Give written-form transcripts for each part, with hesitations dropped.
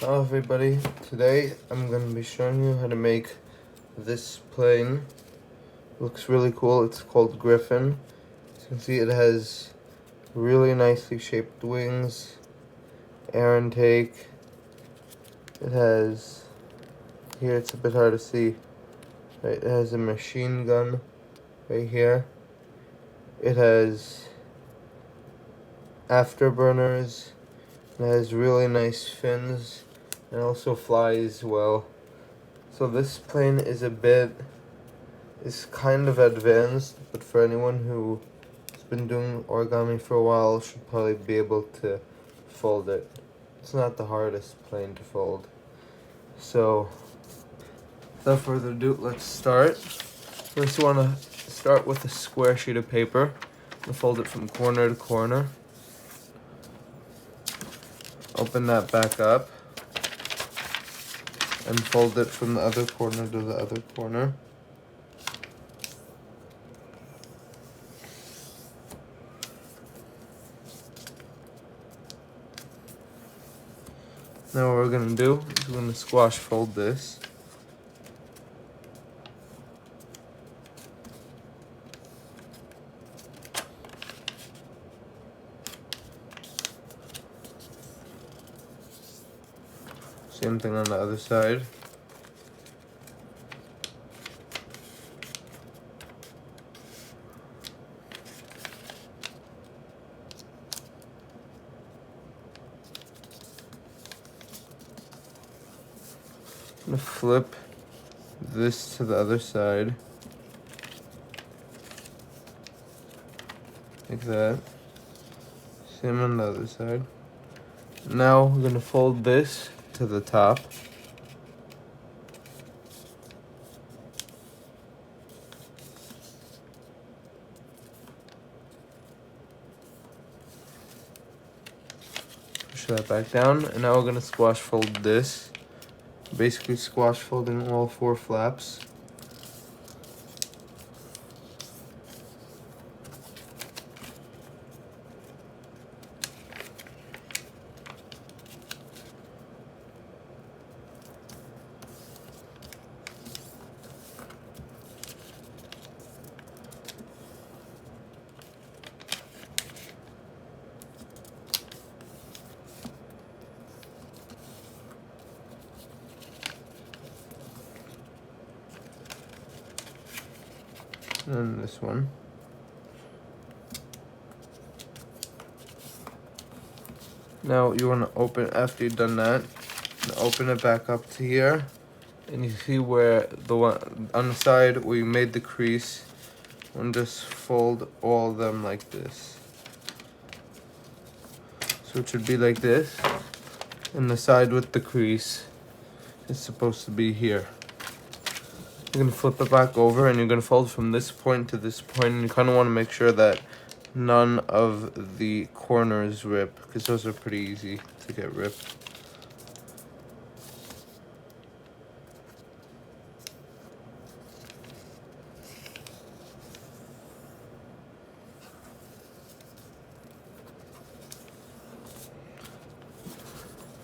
Hello everybody, today I'm going to be showing you how to make this plane. It looks really cool. It's called Griffin. As you can see, it has really nicely shaped wings, air intake. It has, here it's a bit hard to see, right? It has a machine gun right here. It has afterburners. It has really nice fins and also flies well. So this plane is kind of advanced, but for anyone who's been doing origami for a while should probably be able to fold it. It's not the hardest plane to fold. So without further ado, let's start. First you want to start with a square sheet of paper and fold it from corner to corner. Open that back up and fold it from the other corner to the other corner. Now what we're going to do is we're going to squash fold this. Same thing on the other side. I'm going to flip this to the other side. Like that. Same on the other side. Now we're going to fold this to the top. Push that back down, and now we're going to squash fold this. Basically squash folding all four flaps. And this one. Now you want to open, after you've done that, open it back up to here. And you see where the one on the side where you made the crease, and just fold all of them like this. So it should be like this. And the side with the crease is supposed to be here. You're going to flip it back over and you're going to fold from this point to this point, and you kind of want to make sure that none of the corners rip, because those are pretty easy to get ripped.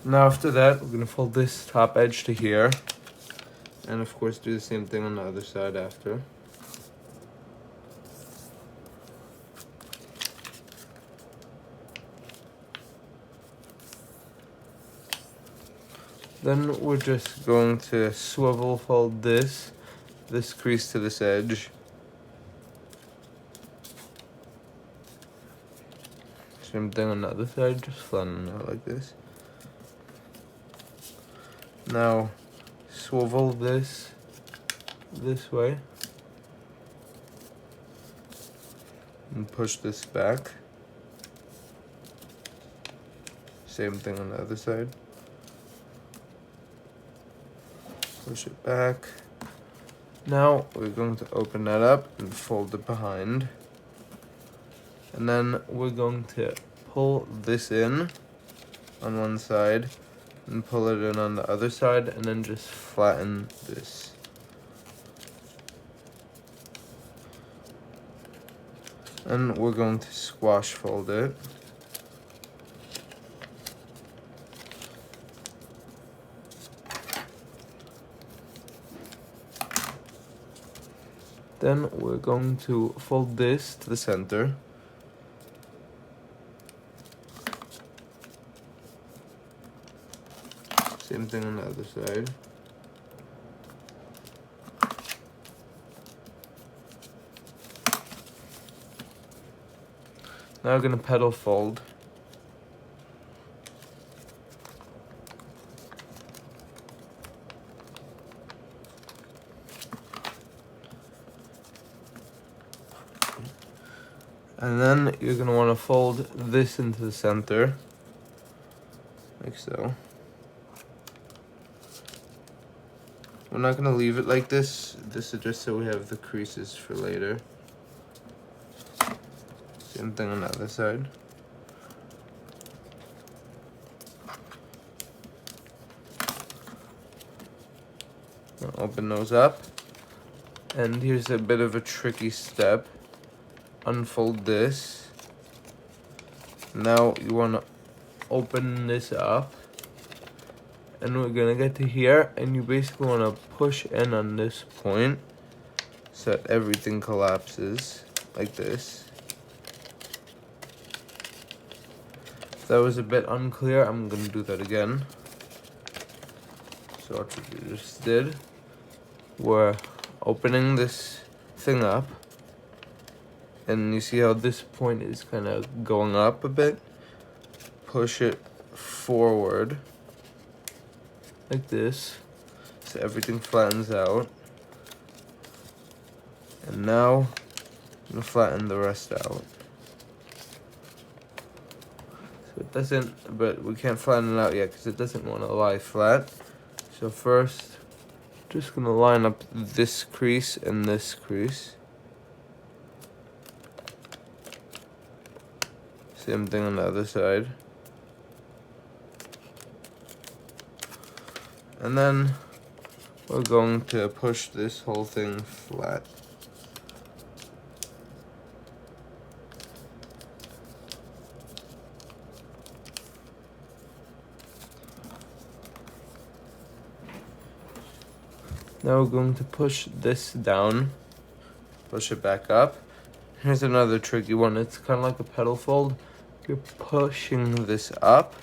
Now after that, we're going to fold this top edge to here. And of course do the same thing on the other side after. Then we're just going to swivel fold this crease to this edge. Same thing on the other side, just flatten it out like this. Now swivel this way and push this back. Same thing on the other side. Push it back. Now we're going to open that up and fold it behind. And then we're going to pull this in on one side and pull it in on the other side, and then just flatten this. And we're going to squash fold it. Then we're going to fold this to the center. Same thing on the other side. Now we're going to petal fold. And then you're going to want to fold this into the center, like so. We're not going to leave it like this. This is just so we have the creases for later. Same thing on the other side. I'll open those up. And here's a bit of a tricky step. Unfold this. Now you want to open this up. And we're going to get to here. And you basically want to push in on this point so that everything collapses like this. If that was a bit unclear, I'm going to do that again. So what we just did, we're opening this thing up. And you see how this point is kind of going up a bit? Push it forward like this so everything flattens out. And now I'm going to flatten the rest out. So it doesn't, but we can't flatten it out yet because it doesn't want to lie flat. So first, just going to line up this crease and this crease. Same thing on the other side. And then we're going to push this whole thing flat. Now we're going to push this down, push it back up. Here's another tricky one. It's kind of like a petal fold. You're pushing this up,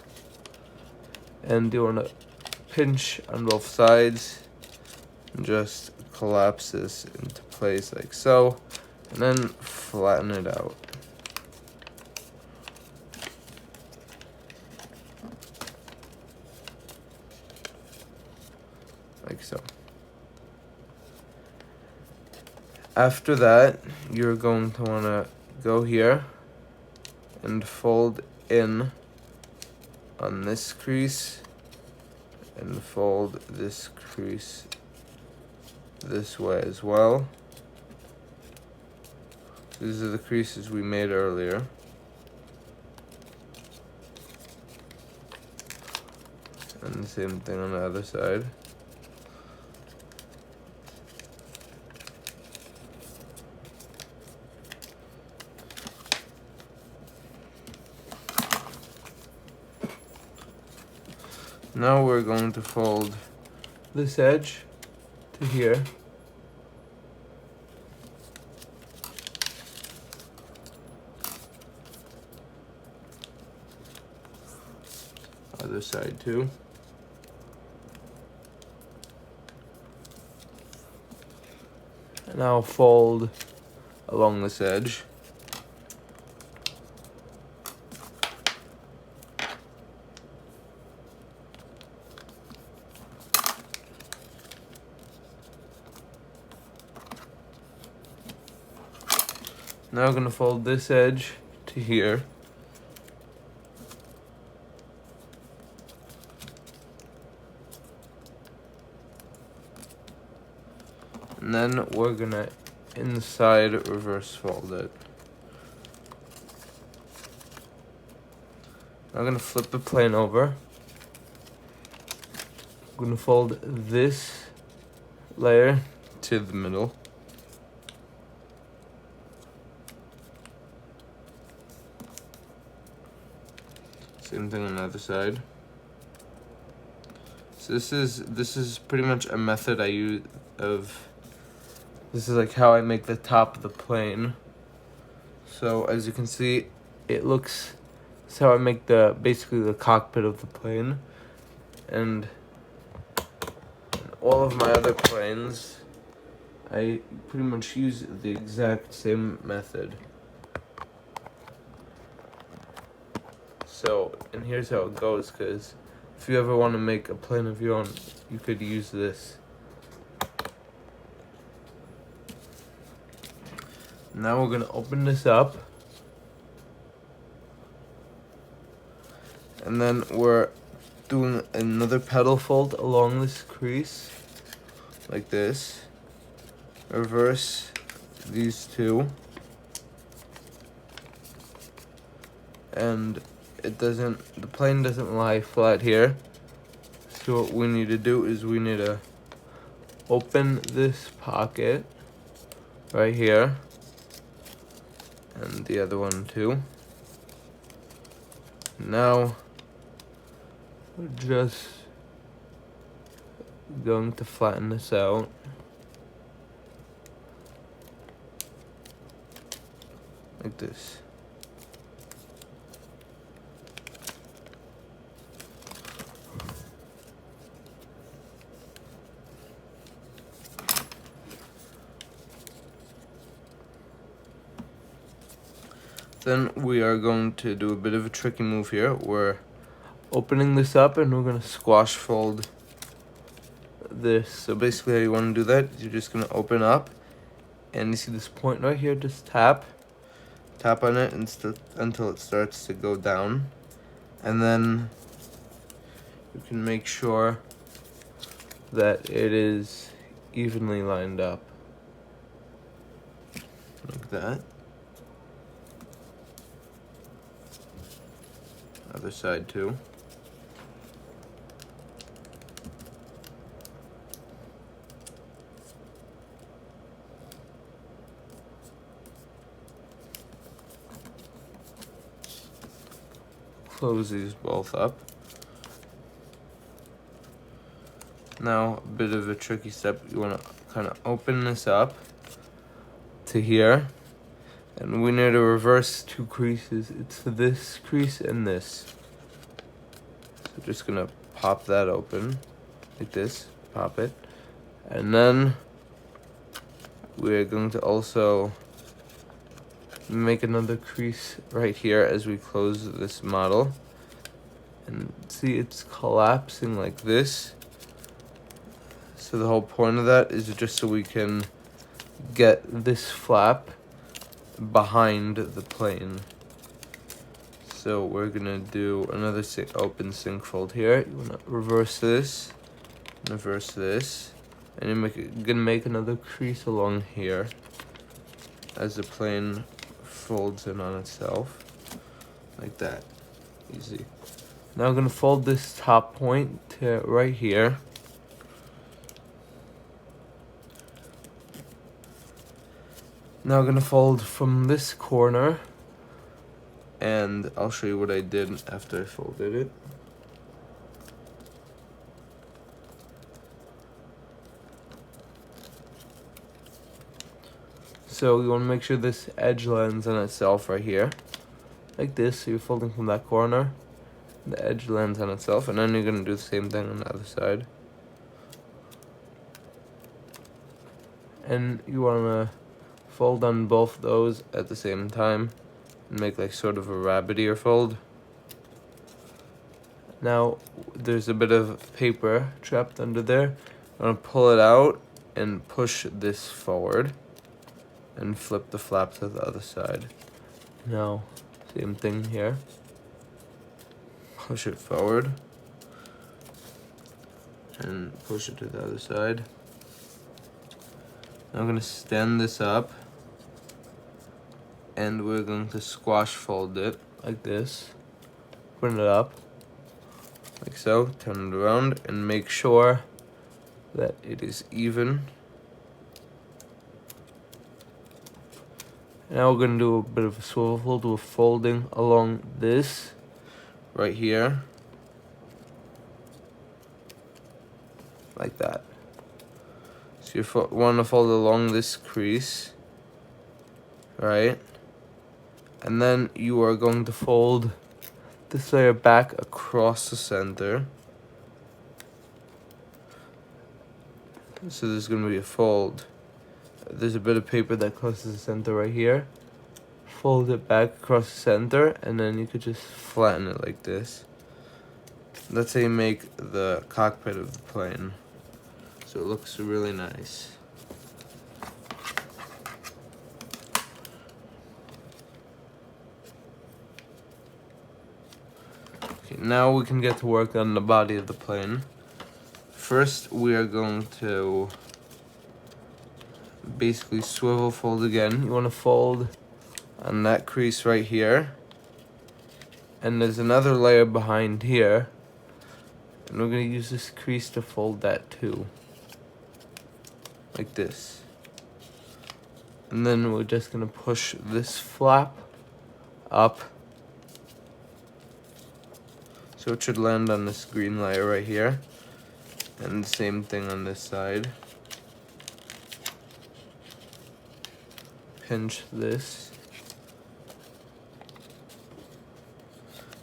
and you want to pinch on both sides and just collapse this into place like so, and then flatten it out. Like so. After that, you're going to want to go here and fold in on this crease and fold this crease this way as well. These are the creases we made earlier. And the same thing on the other side. Now we're going to fold this edge to here. Other side too. And now fold along this edge. Now I'm going to fold this edge to here. And then we're going to inside reverse fold it. I'm going to flip the plane over. I'm going to fold this layer to the middle. Same thing on the other side. So this is pretty much a method I use of This is like how I make the top of the plane. So as you can see, it looks, this is how I make basically the cockpit of the plane. And all of my other planes, I pretty much use the exact same method. So, and here's how it goes, because if you ever want to make a plane of your own, you could use this. Now we're going to open this up. And then we're doing another pedal fold along this crease, like this. Reverse these two. And the plane doesn't lie flat here. So what we need to do is we need to open this pocket right here. And the other one too. Now we're just going to flatten this out. Like this. Then we are going to do a bit of a tricky move here. We're opening this up and we're going to squash fold this. So basically how you want to do that is you're just going to open up and you see this point right here, just tap on it until it starts to go down. And then you can make sure that it is evenly lined up. Like that. Other side too. Close these both up. Now, a bit of a tricky step. You want to kind of open this up to here. And we need to reverse two creases. It's this crease and this. So just gonna pop that open like this, pop it. And then we're going to also make another crease right here as we close this model. And see, it's collapsing like this. So the whole point of that is just so we can get this flap behind the plane. So we're gonna do another open sync fold here. You wanna reverse this, and you're gonna make another crease along here as the plane folds in on itself, like that. Easy. Now I'm gonna fold this top point to right here. Now I'm gonna fold from this corner, and I'll show you what I did after I folded it. So you want to make sure this edge lands on itself right here, like this. So you're folding from that corner, the edge lands on itself, and then you're gonna do the same thing on the other side. And you wanna fold on both those at the same time and make like sort of a rabbit ear fold. Now there's a bit of paper trapped under there. I'm gonna pull it out and push this forward and flip the flap to the other side. Now same thing here. Push it forward and push it to the other side. Now I'm gonna stand this up and we're going to squash fold it like this. Bring it up like so, turn it around and make sure that it is even. Now we're gonna do a bit of a swivel fold. We're folding along this right here, like that. So you want to fold along this crease, right? And then you are going to fold this layer back across the center. So there's going to be a fold. There's a bit of paper that crosses the center right here. Fold it back across the center, and then you could just flatten it like this. That's how you make the cockpit of the plane. So it looks really nice. Okay, now we can get to work on the body of the plane. First, we are going to basically swivel fold again. You want to fold on that crease right here. And there's another layer behind here. And we're going to use this crease to fold that too. Like this. And then we're just going to push this flap up. So it should land on this green layer right here. And the same thing on this side. Pinch this.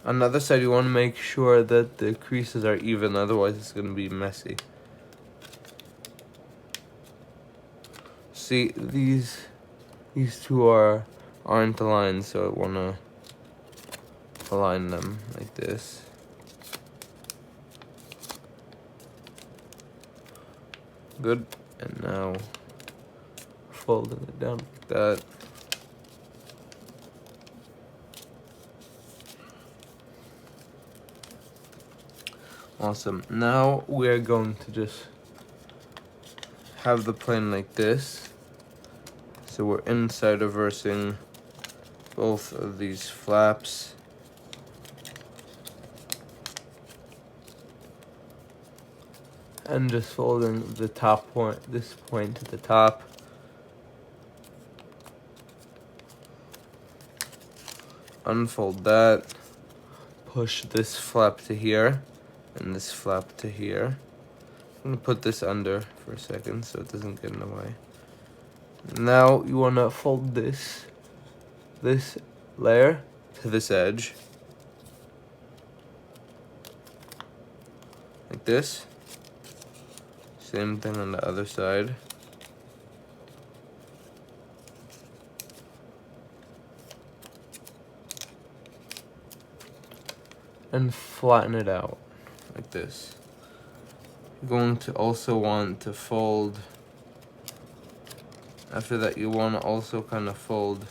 On the other side, you want to make sure that the creases are even, otherwise it's going to be messy. See, these two aren't aligned, so I want to align them like this. Good. And now folding it down like that. Awesome. Now we're going to just have the plane like this. So we're inside reversing both of these flaps. And just folding the top point, this point to the top. Unfold that. Push this flap to here. And this flap to here. I'm going to put this under for a second so it doesn't get in the way. Now you want to fold this layer to this edge. Like this. Same thing on the other side. And flatten it out like this. You're going to also want to fold, after that you want to also kind of fold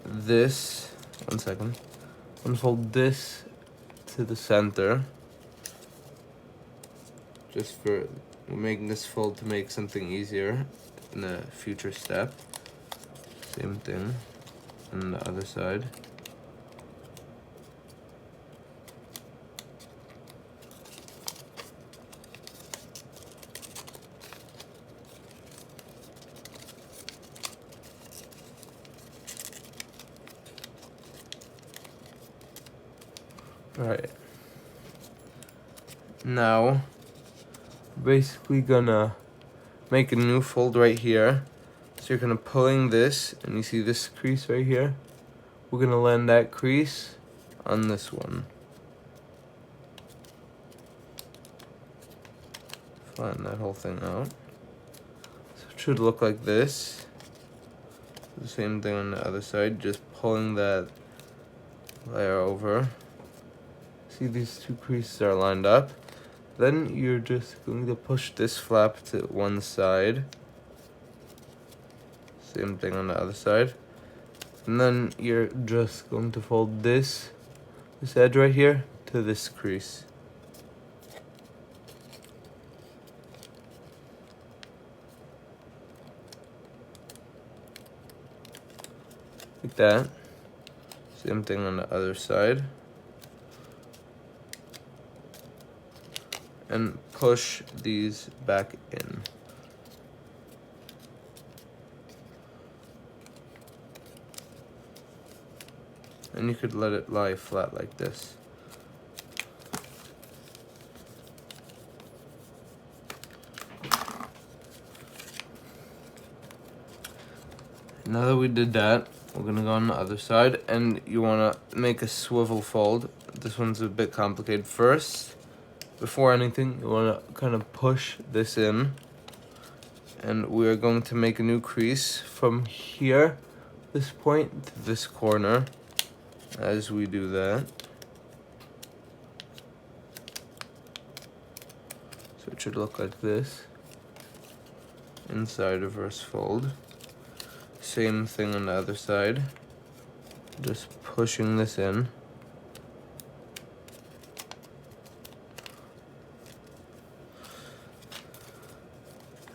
this, one second, unfold this to the center, just for making this fold to make something easier in a future step. Same thing on the other side. Alright, now basically gonna make a new fold right here. So you're gonna pulling this, and you see this crease right here. We're gonna land that crease on this one. Flatten that whole thing out. So it should look like this. The same thing on the other side, just pulling that layer over. See, these two creases are lined up. Then you're just going to push this flap to one side. Same thing on the other side. And then you're just going to fold this edge right here to this crease. Like that. Same thing on the other side. And push these back in. And you could let it lie flat like this. now that we did that, we're gonna go on the other side, and you wanna make a swivel fold. This one's a bit complicated. First, before anything, you wanna kind of push this in, and we're going to make a new crease from here, this point, to this corner. As we do that, so it should look like this. Inside reverse fold. Same thing on the other side. Just pushing this in.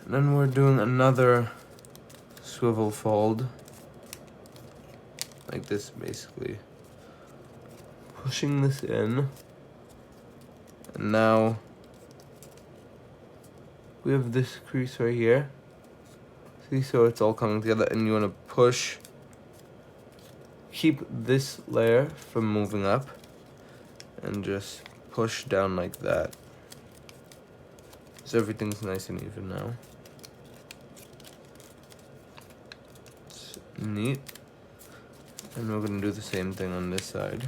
And then we're doing another swivel fold. Like this, basically. Pushing this in. And now we have this crease right here. See, so it's all coming together, and you want to push, keep this layer from moving up, and just push down like that. So everything's nice and even now. It's neat. And we're going to do the same thing on this side.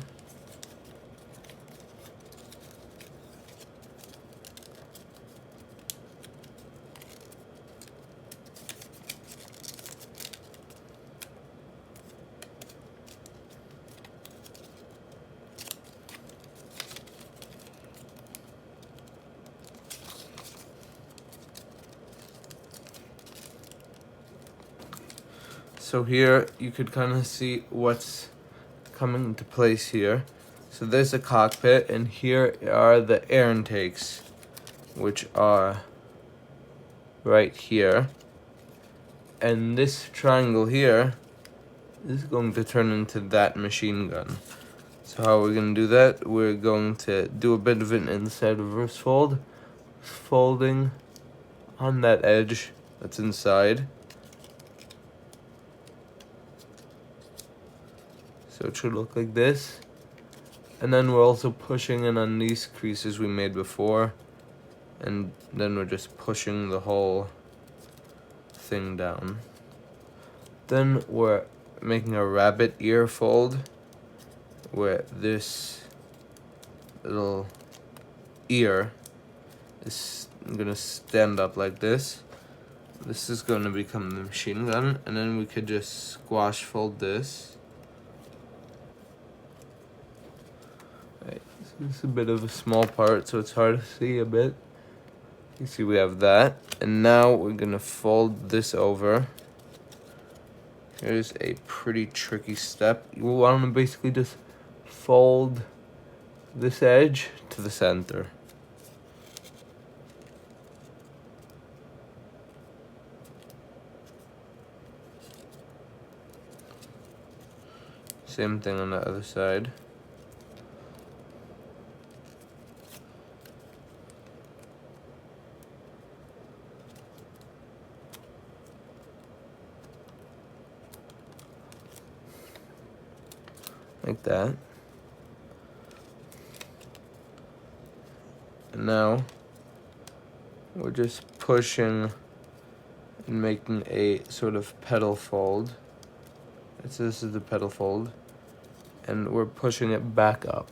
So here you could kind of see what's coming into place here. So there's a cockpit, and here are the air intakes, which are right here. And this triangle here is going to turn into that machine gun. So how we're going to do that, we're going to do a bit of an inside reverse fold, folding on that edge that's inside. So it should look like this. And then we're also pushing in on these creases we made before. And then we're just pushing the whole thing down. Then we're making a rabbit ear fold, where this little ear is gonna stand up like this. This is gonna become the machine gun, and then we could just squash fold this. Right, so this is a bit of a small part, so it's hard to see a bit. You see we have that, and now we're gonna fold this over. Here's a pretty tricky step. You want to basically just fold this edge to the center. Same thing on the other side. Like that. And now we're just pushing and making a sort of pedal fold. So this is the pedal fold, and we're pushing it back up.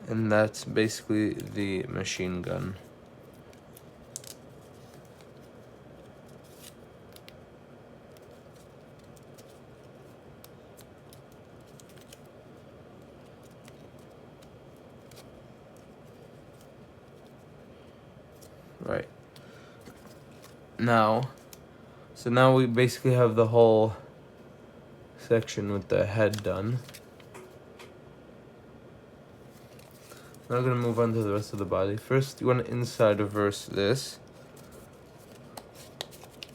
And that's basically the machine gun. Right. Now, so now we basically have the whole section with the head done. Now we're going to move on to the rest of the body. First, you want to inside reverse this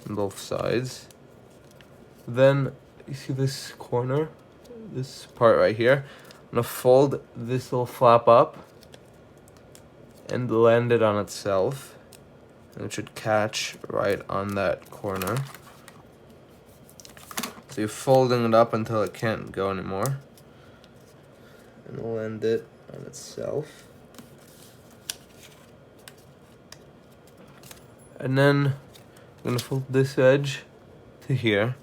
on both sides. Then, you see this corner, this part right here? I'm going to fold this little flap up and land it on itself. And it should catch right on that corner. So you're folding it up until it can't go anymore. And we'll end it on itself. And then I'm gonna fold this edge to here.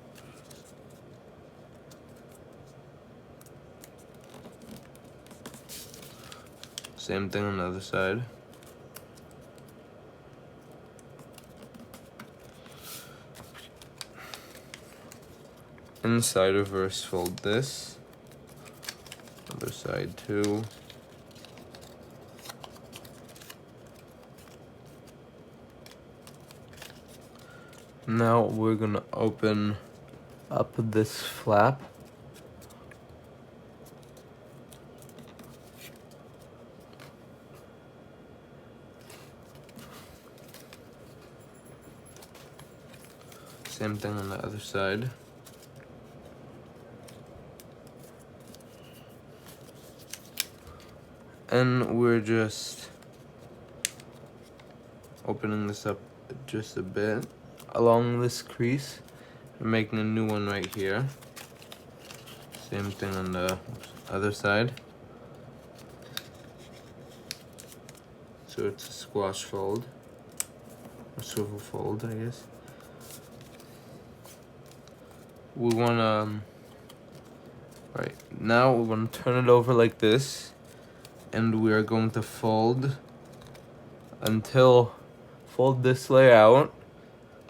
Same thing on the other side. Inside reverse fold this. Other side too. Now we're gonna open up this flap. Same thing on the other side. And we're just opening this up just a bit along this crease and making a new one right here. Same thing on the other side. So it's a squash fold, or swivel fold, I guess. We wanna, right, now we wanna turn it over like this, and we are going to fold this layer out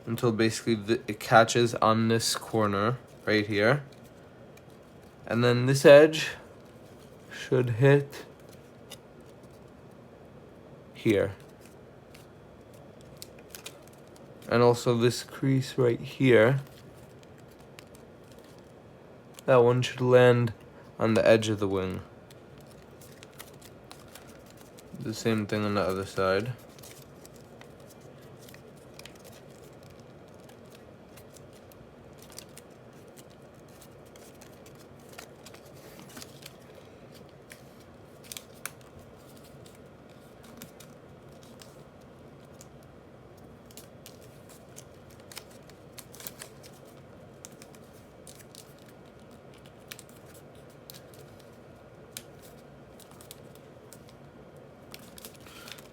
until basically it catches on this corner right here. And then this edge should hit here. And also this crease right here. That one should land on the edge of the wing. The same thing on the other side.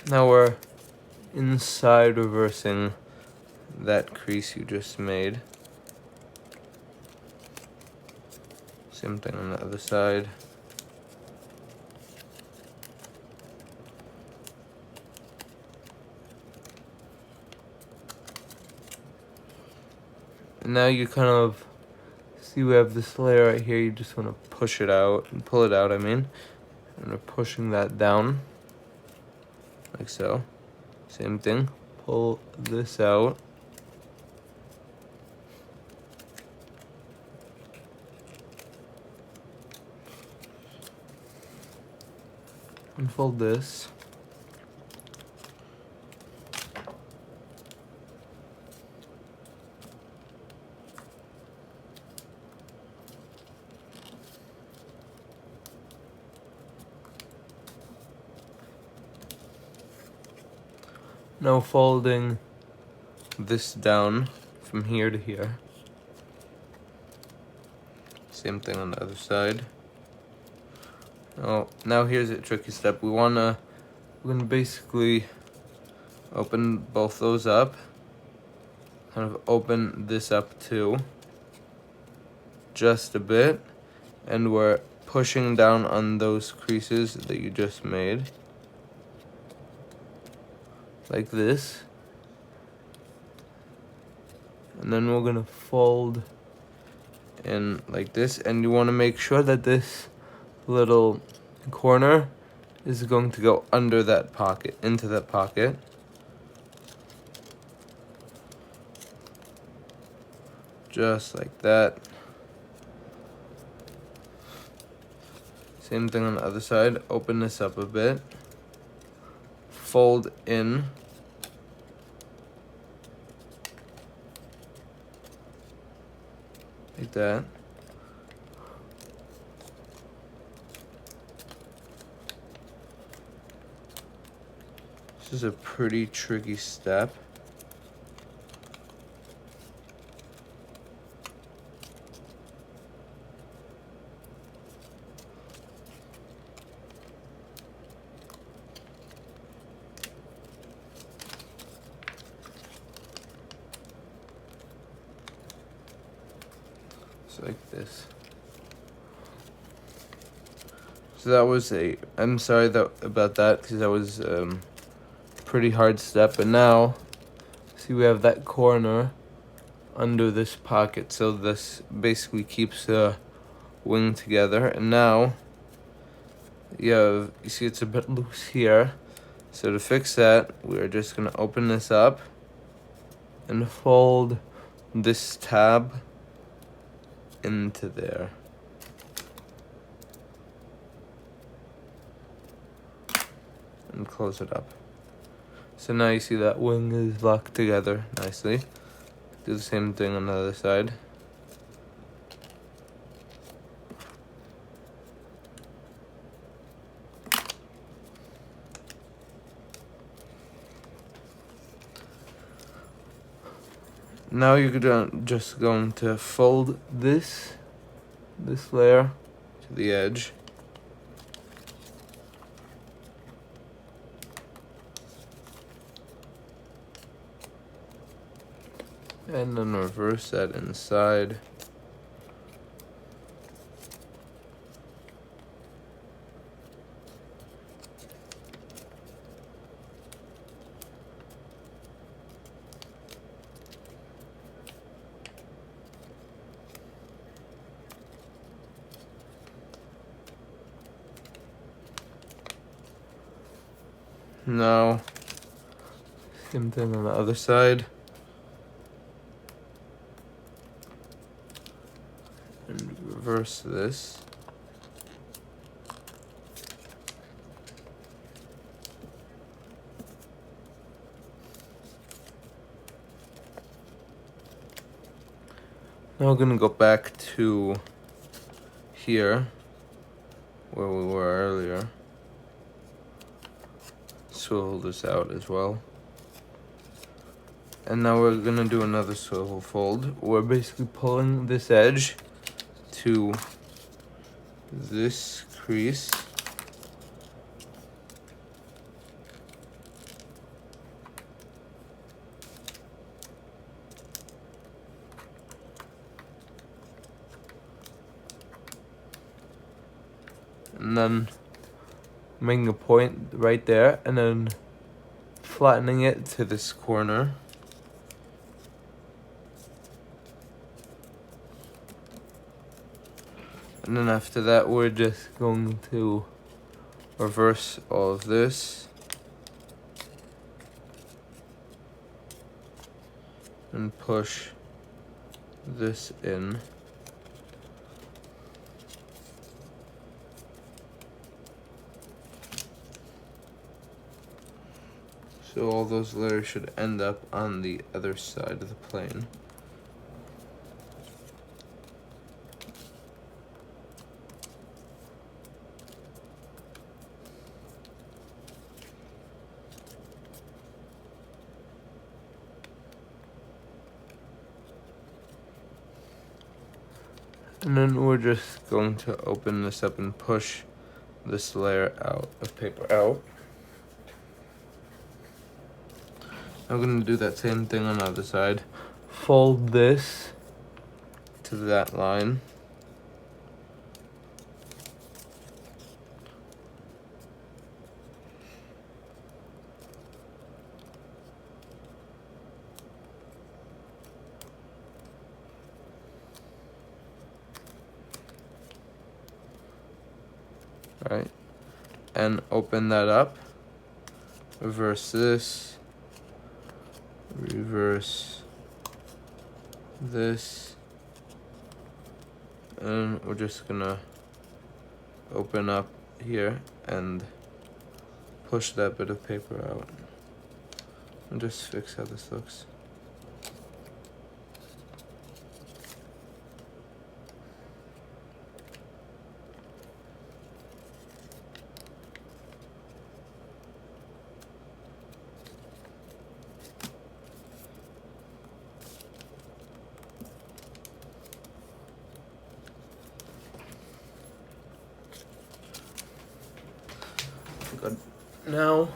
Now we're inside reversing that crease you just made. Same thing on the other side. And now you kind of see we have this layer right here. You just want to push it out and pull it out, I mean. And we're pushing that down. Like so. Same thing. Pull this out. And fold this. Now folding this down from here to here. Same thing on the other side. Oh, now here's a tricky step. We're gonna basically open both those up. Kind of open this up too. Just a bit. And we're pushing down on those creases that you just made. Like this. And then we're gonna fold in like this, and you want to make sure that this little corner is going to go under that pocket, into that pocket. Just like that. Same thing on the other side. Open this up a bit. Fold in. Like that. This is a pretty tricky step. Just like this. So that was I'm sorry about that, because that was pretty hard step. But now, see, we have that corner under this pocket, so this basically keeps the wing together. And now you see it's a bit loose here, so to fix that, we're just gonna open this up and fold this tab into there. And close it up. So now you see that wing is locked together nicely. Do the same thing on the other side. Now you're just going to fold this layer to the edge. And then reverse that inside. Now, same thing on the other side. And reverse this. Now we're gonna go back to here, where we were earlier. Swivel this out as well. And now we're gonna do another swivel fold. We're basically pulling this edge to this crease. And then making a point right there, and then flattening it to this corner. And then after that, we're just going to reverse all of this and push this in. So all those layers should end up on the other side of the plane. And then we're just going to open this up and push this layer of paper out. I'm going to do that same thing on the other side. Fold this to that line. Right, and open that up, reverse this, reverse this, and we're just gonna open up here and push that bit of paper out and just fix how this looks. Good. Now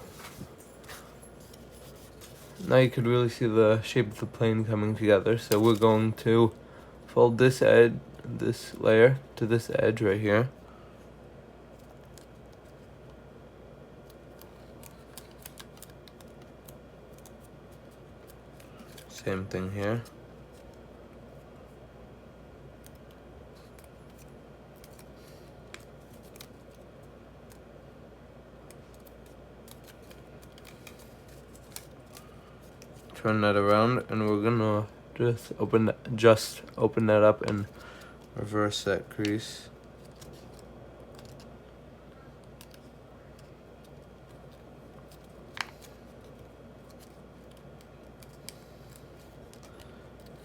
you could really see the shape of the plane coming together. So we're going to fold this edge, this layer to this edge right here. Same thing here. Turn that around, and we're gonna just open that up and reverse that crease.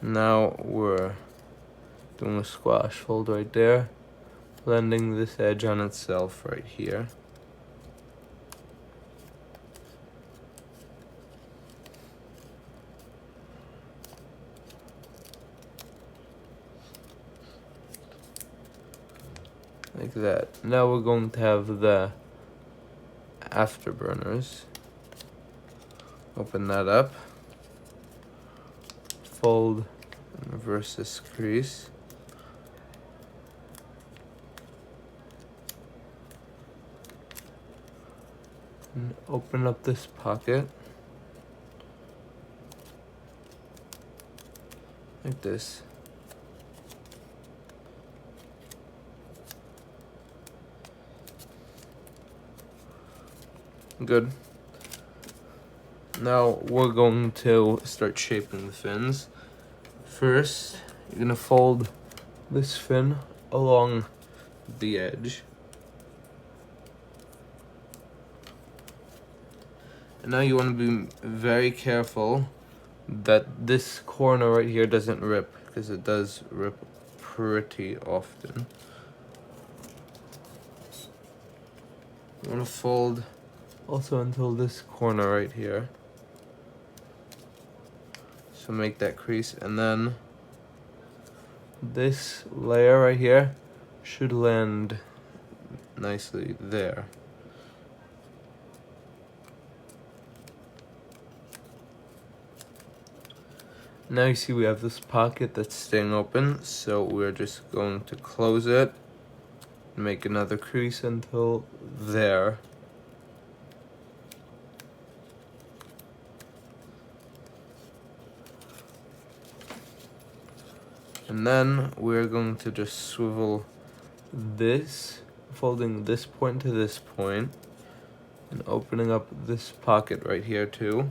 Now we're doing a squash fold right there, blending this edge on itself right here. Like that. Now we're going to have the afterburners. Open that up. Fold and reverse this crease. And open up this pocket. Like this. Good. Now we're going to start shaping the fins. First, you're gonna fold this fin along the edge. And now you want to be very careful that this corner right here doesn't rip, because it does rip pretty often. You want to fold also until this corner right here. So make that crease, and then this layer right here should land nicely there. Now you see we have this pocket that's staying open, so we're just going to close it, make another crease until there. And then we're going to just swivel this, folding this point to this point, and opening up this pocket right here too.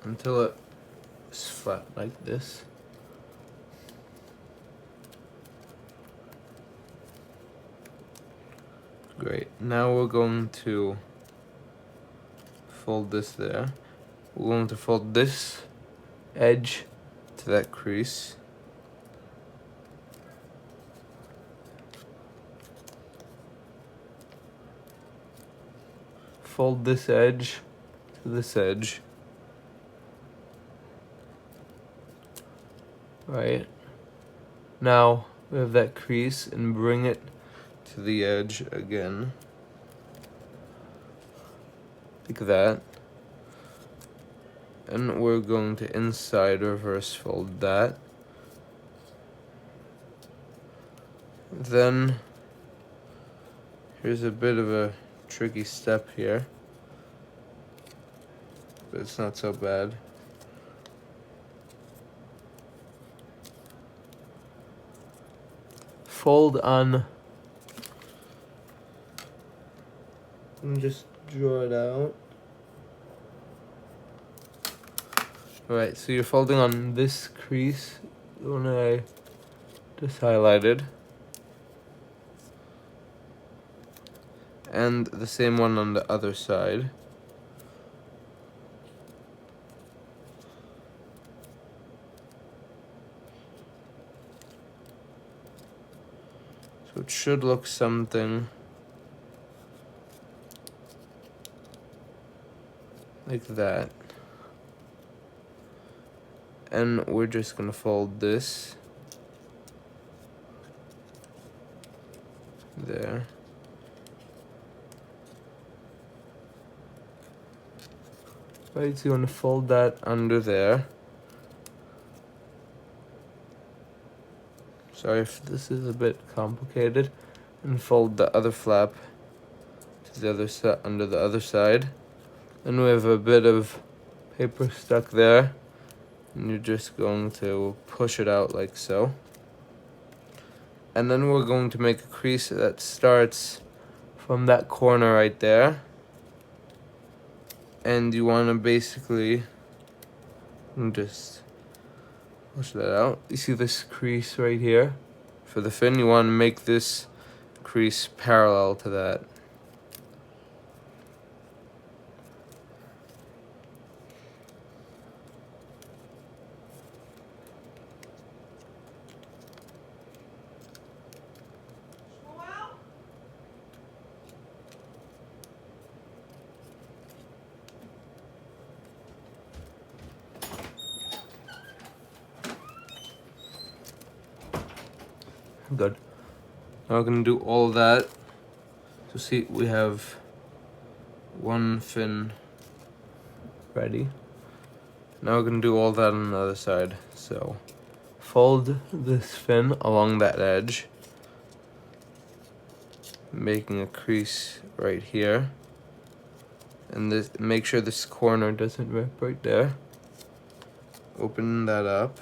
Until it is flat like this. Great. Now we're going to fold this there. We're going to fold this edge to that crease. Fold this edge to this edge. Right. Now we have that crease, and bring it to the edge again. Like that. And we're going to inside reverse fold that. Then here's a bit of a tricky step here, but it's not so bad. Fold on, and just draw it out. Alright, so you're folding on this crease, the one I just highlighted, and the same one on the other side. So it should look something like that. And we're just gonna fold this there. Right, so you want to fold that under there. Sorry if this is a bit complicated. And fold the other flap to the other side, under the other side. And we have a bit of paper stuck there. And you're just going to push it out like so. And then we're going to make a crease that starts from that corner right there. And you want to basically just push that out. You see this crease right here? For the fin, you want to make this crease parallel to that. Good. Now we're going to do all of that. So see, we have one fin ready. Now we're going to do all that on the other side. So fold this fin along that edge, making a crease right here. And this, make sure this corner doesn't rip right there. Open that up.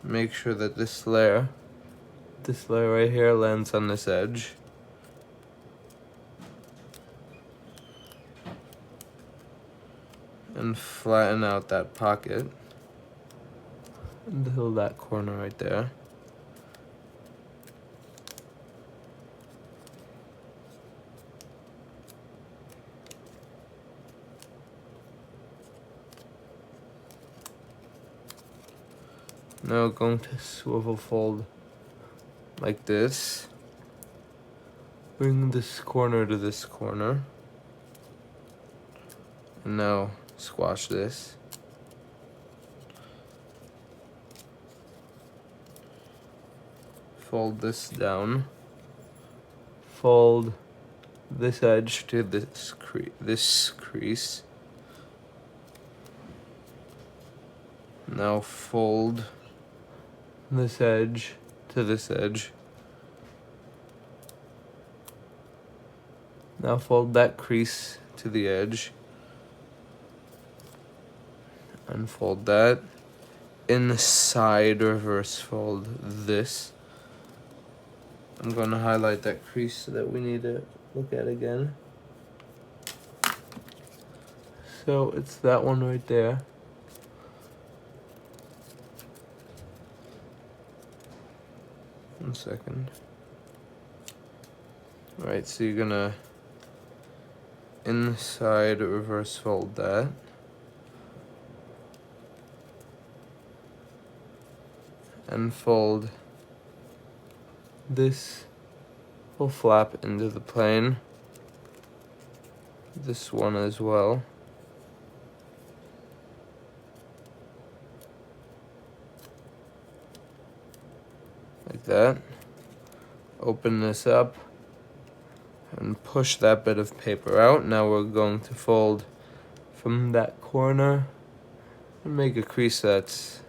Make sure that this layer right here lands on this edge. And flatten out that pocket until that corner right there. Now we're going to swivel fold like this. Bring this corner to this corner. And now squash this. Fold this down. Fold this edge to this crease. Now fold this edge to this edge. Now fold that crease to the edge. Unfold that. Inside reverse fold this. I'm going to highlight that crease that we need to look at again. So it's that one right there. One second. Alright, so you're gonna inside reverse fold that. And fold this whole flap into the plane. This one as well. Like that. Open this up and push that bit of paper out. Now we're going to fold from that corner and make a crease that's,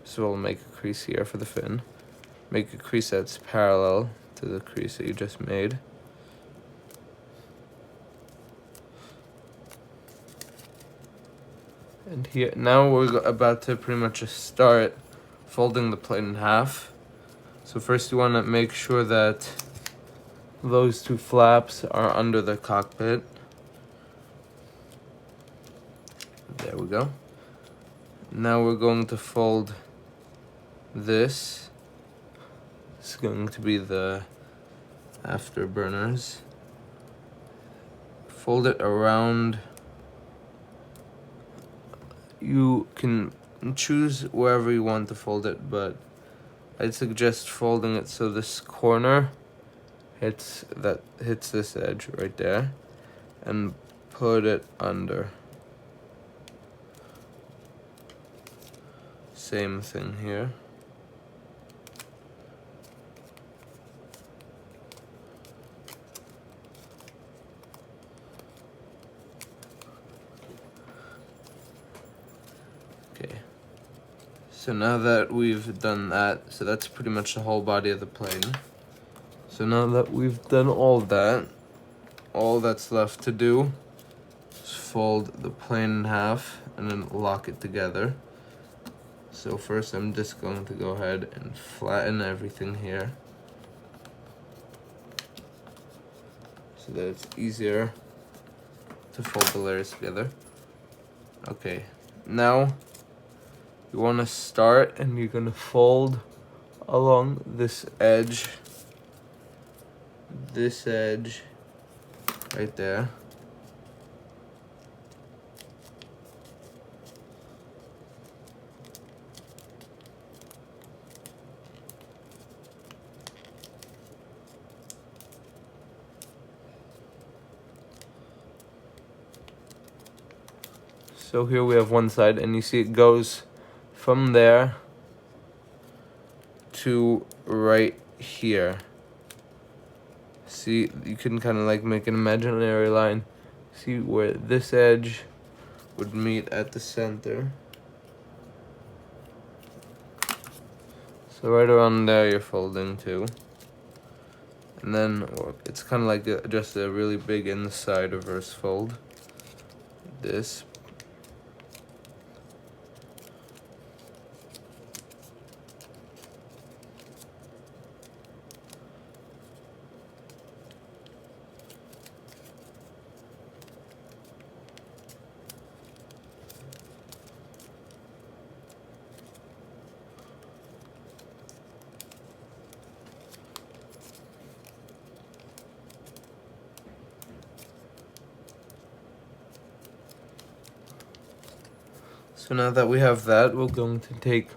so we'll make a crease here for the fin. Make a crease that's parallel to the crease that you just made. And here, now we're about to pretty much just start folding the plate in half. So first you want to make sure that those two flaps are under the cockpit. There we go. Now we're going to fold this. It's going to be the afterburners. Fold it around. You can choose wherever you want to fold it, but I'd suggest folding it so this corner hits this edge right there, and put it under. Same thing here. So now that we've done that, so that's pretty much the whole body of the plane. So now that we've done all that, all that's left to do is fold the plane in half and then lock it together. So first I'm just going to go ahead and flatten everything here so that it's easier to fold the layers together. Okay, now you want to start and you're going to fold along this edge right there. So here we have one side, and you see it goes from there to right here. See, you can kind of like make an imaginary line. See where this edge would meet at the center. So right around there you're folding to. And then it's kind of like just a really big inside reverse fold. This. So now that we have that, we're going to take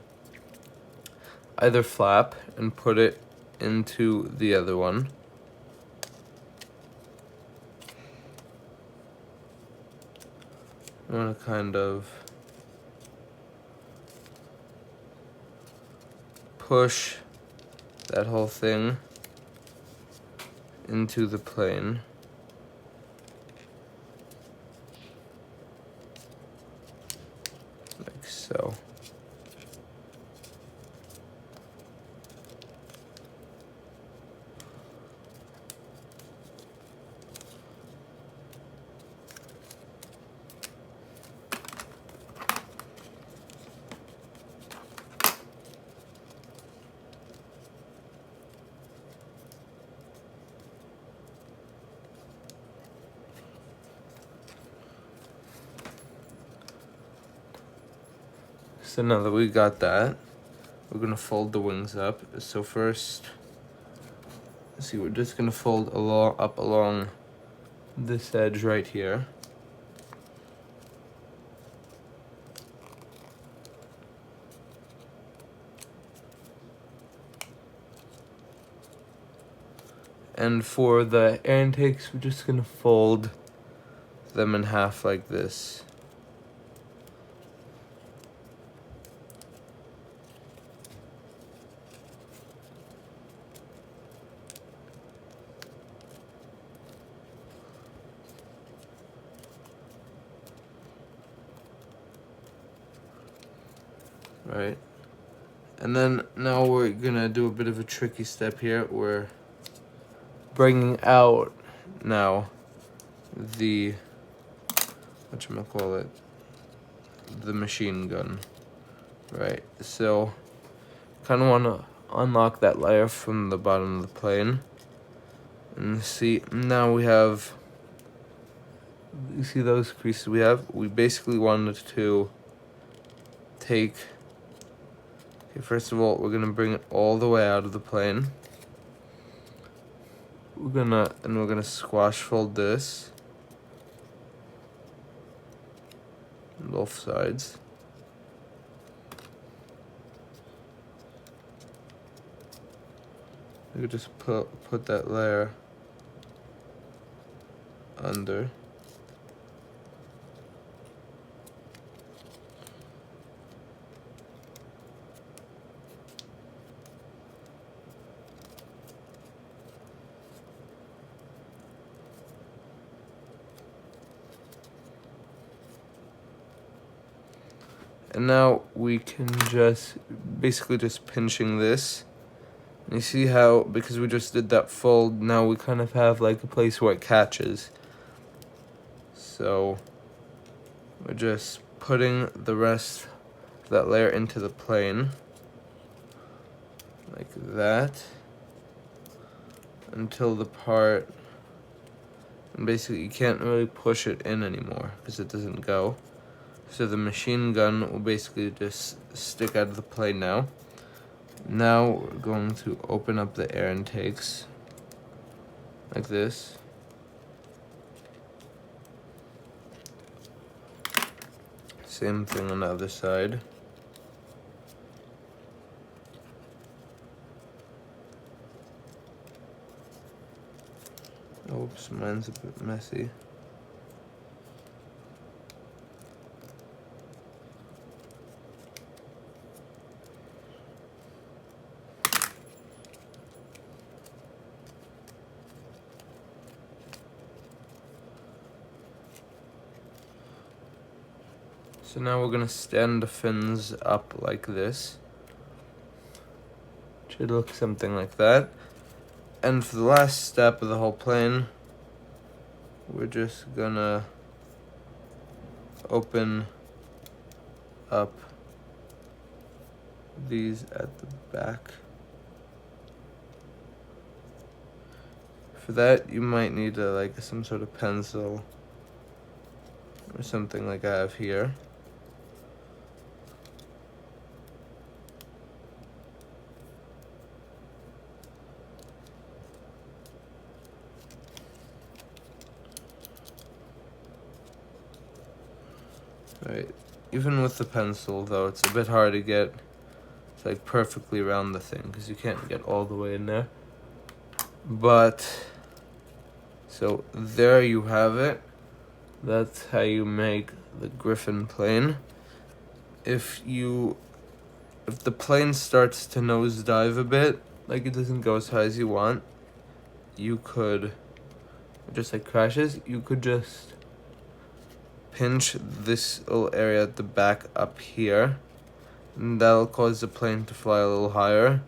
either flap and put it into the other one. I want to kind of push that whole thing into the plane. Like so. So now that we got that, we're gonna fold the wings up. So first, see, we're just gonna fold up along this edge right here. And for the air intakes, we're just gonna fold them in half like this. Right, and then now we're gonna do a bit of a tricky step here. We're bringing out now the whatchamacallit, the machine gun, right? So kind of want to unlock that layer from the bottom of the plane, and see, now we have, you see those creases we have? We basically wanted to take, okay, first of all, we're gonna bring it all the way out of the plane. We're gonna squash fold this on both sides. We could just put that layer under. And now we can just basically just pinching this. And you see how, because we just did that fold, now we kind of have like a place where it catches. So we're just putting the rest of that layer into the plane like that until the part, and basically you can't really push it in anymore because it doesn't go. So the machine gun will basically just stick out of the plane now. Now we're going to open up the air intakes like this. Same thing on the other side. Oops, mine's a bit messy. So now we're gonna stand the fins up like this. Should look something like that. And for the last step of the whole plane, we're just gonna open up these at the back. For that, you might need like some sort of pencil or something like I have here. Right, even with the pencil though, it's a bit hard to get like perfectly around the thing because you can't get all the way in there. But so there you have it. That's how you make the Griffin plane. If the plane starts to nosedive a bit, like it doesn't go as high as you want, you could just like crashes, you could just pinch this little area at the back up here, and that'll cause the plane to fly a little higher.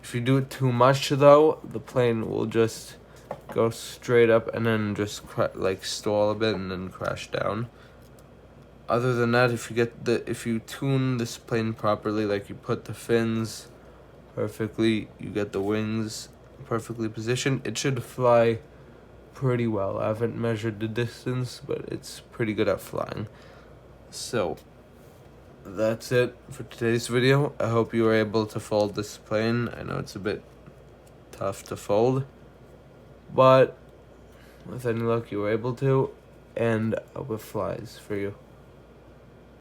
If you do it too much though, the plane will just go straight up and then just like stall a bit and then crash down. Other than that, if you tune this plane properly, like you put the fins perfectly, you get the wings perfectly positioned, it should fly pretty well. I haven't measured the distance, but it's pretty good at flying. So that's it for today's video. I hope you were able to fold this plane. I know it's a bit tough to fold, but with any luck you were able to, and I hope it flies for you.